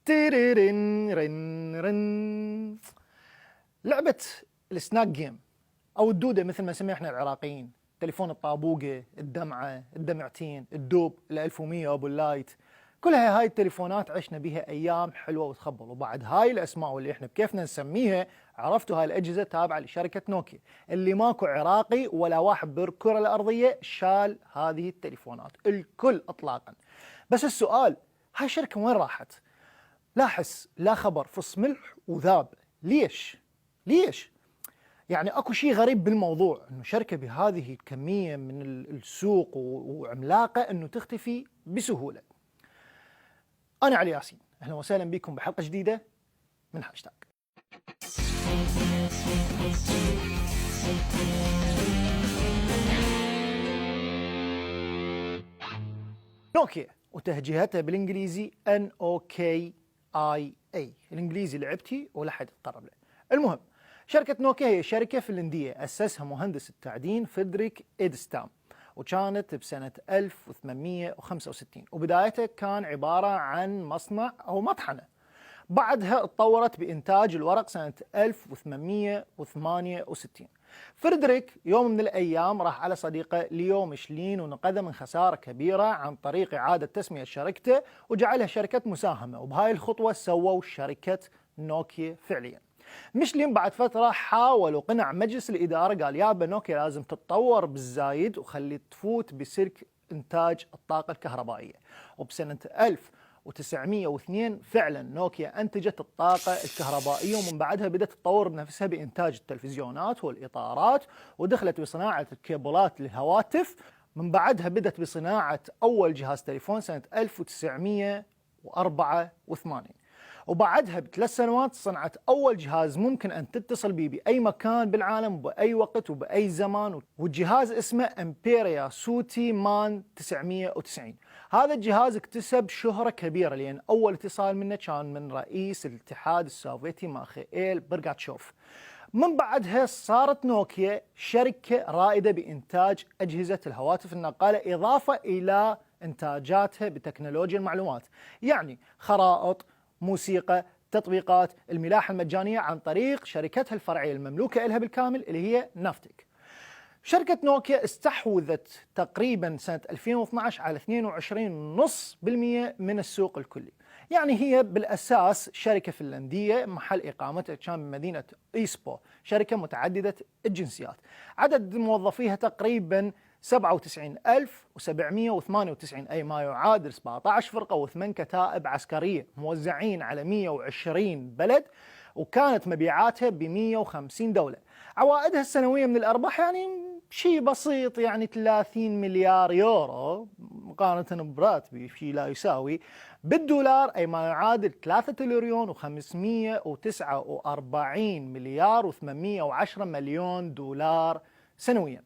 تيرين رن رن. لعبة السناك جيم أو الدودة مثل ما نسميها احنا العراقيين، تليفون الطابوقة، الدمعة، الدمعتين، الدوب، ال1100 أبو اللايت، كلها هاي التليفونات عشنا بها أيام حلوة وتخبل. وبعد هاي الأسماء واللي احنا بكيفنا نسميها عرفتوا هاي الأجهزة تابعة لشركة نوكيا، اللي ماكو عراقي ولا واحد بالكرة الأرضية شال هذه التليفونات، الكل إطلاقا. بس السؤال، هاي الشركة وين راحت؟ لا حس لا خبر، فص ملح وذاب. ليش؟ يعني اكو شيء غريب بالموضوع، انه شركه بهذه الكميه من السوق وعملاقه انه تختفي بسهوله. انا علي ياسين، اهلا وسهلا بكم بحلقه جديده من هاشتاج. نوكيا وتهجئتها بالانجليزي NOKIA، الانجليزي لعبتي ولا حد يتقرب له. المهم، شركة نوكيا هي شركة فنلندية أسسها مهندس التعدين فريدريك إيدستام، وكانت بسنة 1865، وبدايتها كان عبارة عن مصنع أو مطحنة. بعدها اتطورت بإنتاج الورق سنة 1868. فريدريك يوم من الأيام راح على صديقه ليو ميشلين ونقذه من خسارة كبيرة عن طريق إعادة تسمية شركته وجعلها شركة مساهمة، وبهاي الخطوة سووا شركة نوكيا فعليا. ميشلين بعد فترة حاول وقنع مجلس الإدارة، قال يابا نوكيا لازم تتطور بالزايد وخلي تفوت بسلك إنتاج الطاقة الكهربائية. وبسنة 1902 فعلا نوكيا أنتجت الطاقة الكهربائية، ومن بعدها بدأت تطور بنفسها بإنتاج التلفزيونات والإطارات، ودخلت بصناعة الكيبلات للهواتف. من بعدها بدأت بصناعة أول جهاز تليفون سنة 1984، وبعدها ب3 سنوات صنعت أول جهاز ممكن أن تتصل به بأي مكان بالعالم بأي وقت وبأي زمان، والجهاز اسمه امبيريا سوتي مان 990. هذا الجهاز اكتسب شهرة كبيرة لأن أول اتصال منه كان من رئيس الاتحاد السوفيتي ماخائيل برغاتشوف. من بعدها صارت نوكيا شركة رائدة بإنتاج أجهزة الهواتف النقالة، إضافة إلى إنتاجاتها بتكنولوجيا المعلومات، يعني خرائط، موسيقى، تطبيقات، الملاحة المجانية، عن طريق شركتها الفرعية المملوكة لها بالكامل اللي هي نافتك. شركة نوكيا استحوذت تقريبا سنة 2012 على 22.5% من السوق الكلي. يعني هي بالأساس شركة فنلندية، محل إقامتها كان بمدينة إيسبو، شركة متعددة الجنسيات. عدد موظفيها تقريبا 97,798، أي ما يعادل 17 فرقة و8 كتائب عسكرية موزعين على 120 بلد، وكانت مبيعاتها ب 150 دولة. عوائدها السنوية من الأرباح يعني شيء بسيط، يعني 30 مليار يورو مقارنة براتبي، شيء لا يساوي بالدولار أي ما يعادل 3 تريليون و549 مليار و810 مليون دولار سنويا.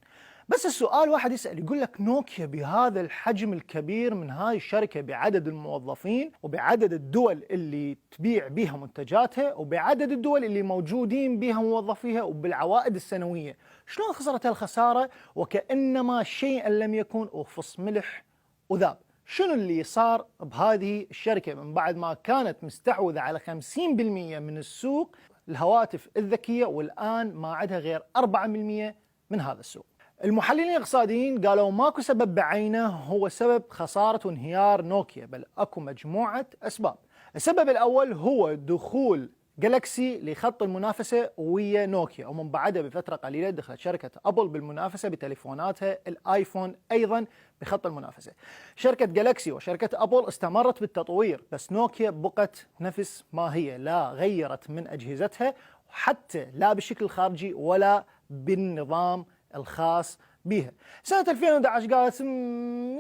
بس السؤال واحد يسأل، يقول لك نوكيا بهذا الحجم الكبير من هاي الشركة، بعدد الموظفين وبعدد الدول اللي تبيع بها منتجاتها وبعدد الدول اللي موجودين بها موظفيها وبالعوائد السنوية، شلون خسرت هالخسارة وكأنما شيئا لم يكن وفص ملح وذاب؟ شنو اللي صار بهذه الشركة من بعد ما كانت مستحوذة على 50% من السوق الهواتف الذكية، والآن ما عندها غير 4% من هذا السوق؟ المحللين الاقتصاديين قالوا ماكو سبب بعينه هو سبب خسارة وانهيار نوكيا، بل اكو مجموعة اسباب. السبب الاول هو دخول جالكسي لخط المنافسة ويا نوكيا، ومن بعدها بفترة قليلة دخلت شركة ابل بالمنافسة بتليفوناتها الايفون ايضا بخط المنافسة. شركة جالكسي وشركة ابل استمرت بالتطوير، بس نوكيا بقت نفس ما هي، لا غيرت من اجهزتها حتى لا بالشكل الخارجي ولا بالنظام الخاص بها. سنة 2011 قالت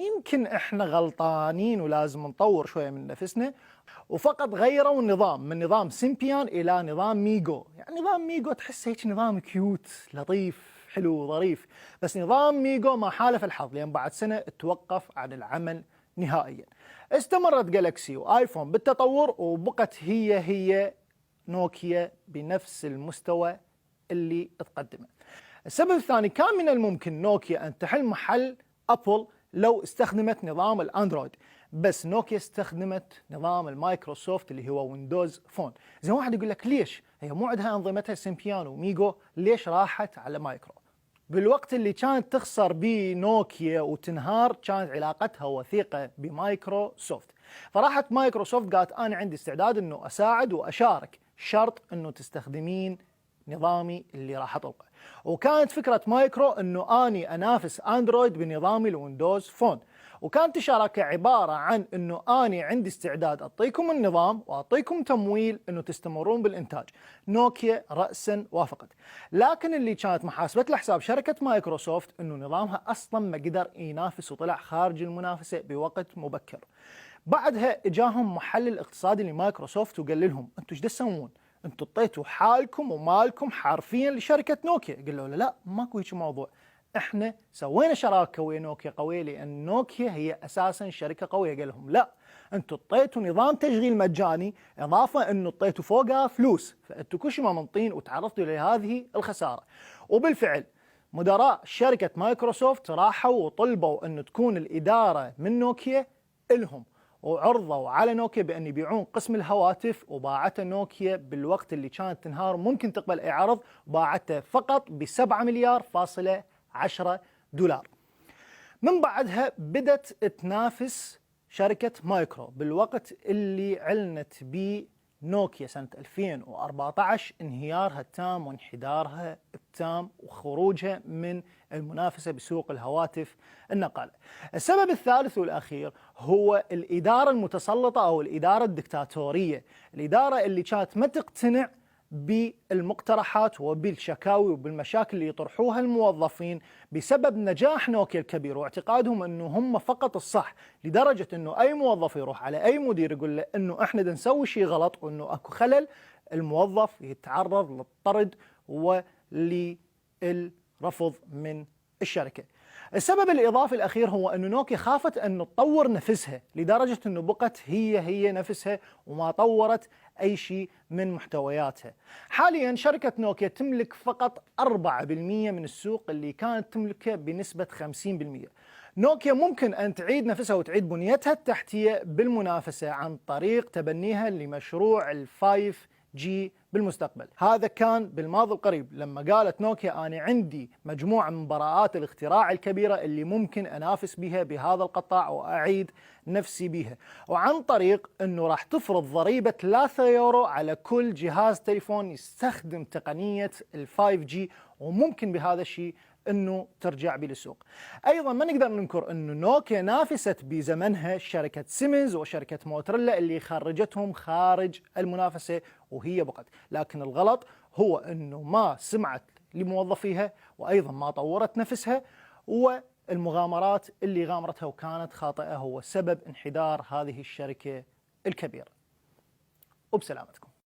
يمكن احنا غلطانين ولازم نطور شوية من نفسنا، وفقط غيروا النظام من نظام سيمبيان إلى نظام ميجو. يعني نظام ميجو تحس هيك نظام كيوت لطيف حلو ظريف، بس نظام ميجو ما حالف الحظ لأن بعد سنة توقف عن العمل نهائيا. استمرت جالكسي وآيفون بالتطور، وبقت هي نوكيا بنفس المستوى اللي تقدمه. السبب الثاني، كان من الممكن نوكيا أن تحل محل أبل لو استخدمت نظام الأندرويد، بس نوكيا استخدمت نظام المايكروسوفت اللي هو ويندوز فون. زي واحد يقول لك ليش هي مو عندها انظمتها سيمبيانو وميجو، ليش راحت على مايكرو؟ بالوقت اللي كانت تخسر بيه نوكيا وتنهار كانت علاقتها وثيقة بمايكروسوفت، فراحت مايكروسوفت قالت أنا عندي استعداد أنه أساعد وأشارك، شرط أنه تستخدمين نظامي اللي راح أطلقه. وكانت فكرة مايكرو أنه أني أنافس أندرويد بنظامي الويندوز فون، وكانت الشراكة عبارة عن أنه أني عندي استعداد أعطيكم النظام وأعطيكم تمويل أنه تستمرون بالإنتاج. نوكيا رأسا وافقت، لكن اللي كانت محاسبة لحساب شركة مايكروسوفت أنه نظامها أصلا ما قدر ينافس وطلع خارج المنافسة بوقت مبكر. بعدها اجاهم محلل اقتصادي لمايكروسوفت وقال لهم انتم ايش تسوون؟ انتم اعطيتوا حالكم ومالكم حرفيا لشركه نوكيا. قالوا له لا ماكو هيك موضوع، احنا سوينا شراكه ويا نوكيا قويه لان نوكيا هي اساسا شركه قويه. قال لهم لا، انتم اعطيتوا نظام تشغيل مجاني اضافه انه اعطيتوا فوقها فلوس، فانتم كل شيء ما منطين وتعرضتوا لهذه الخساره. وبالفعل مدراء شركه مايكروسوفت راحوا وطلبوا انه تكون الاداره من نوكيا الهم، وعرضوا على نوكيا بأن يبيعون قسم الهواتف، وباعته نوكيا بالوقت اللي كانت تنهار ممكن تقبل أي عرض، باعته فقط ب7 مليار فاصلة 10 دولار. من بعدها بدت تنافس شركة مايكرو بالوقت اللي علنت به نوكيا سنة 2014 انهيارها التام وانحدارها التام وخروجها من المنافسة بسوق الهواتف النقالة. السبب الثالث والأخير هو الإدارة المتسلطة أو الإدارة الدكتاتورية، الإدارة اللي كانت ما تقتنع بالمقترحات وبالشكاوي وبالمشاكل اللي يطرحوها الموظفين بسبب نجاح نوكيا الكبير واعتقادهم انه هم فقط الصح، لدرجه انه اي موظف يروح على اي مدير يقول له انه احنا بدنا نسوي شيء غلط وانه اكو خلل، الموظف يتعرض للطرد وللرفض من الشركه. السبب الإضافي الأخير هو أن نوكيا خافت أن تطور نفسها لدرجة أنه بقت هي نفسها وما طورت أي شيء من محتوياتها. حاليا شركة نوكيا تملك فقط 4% من السوق اللي كانت تملكه بنسبة 50%. نوكيا ممكن أن تعيد نفسها وتعيد بنيتها التحتية بالمنافسة عن طريق تبنيها لمشروع ال5G بالمستقبل. هذا كان بالماضي القريب لما قالت نوكيا أنا عندي مجموعة من براءات الاختراع الكبيرة اللي ممكن أنافس بها بهذا القطاع وأعيد نفسي بها، وعن طريق أنه راح تفرض ضريبة 3 يورو على كل جهاز تليفون يستخدم تقنية ال5G، وممكن بهذا الشيء انه ترجع به للسوق. ايضا ما نقدر ننكر انه نوكيا نافست بزمنها شركه سيمنز وشركه موتوريلا اللي خرجتهم خارج المنافسه وهي بقت، لكن الغلط هو انه ما سمعت لموظفيها وايضا ما طورت نفسها، والمغامرات اللي غامرتها وكانت خاطئه هو سبب انحدار هذه الشركه الكبيره. وبسلامتكم.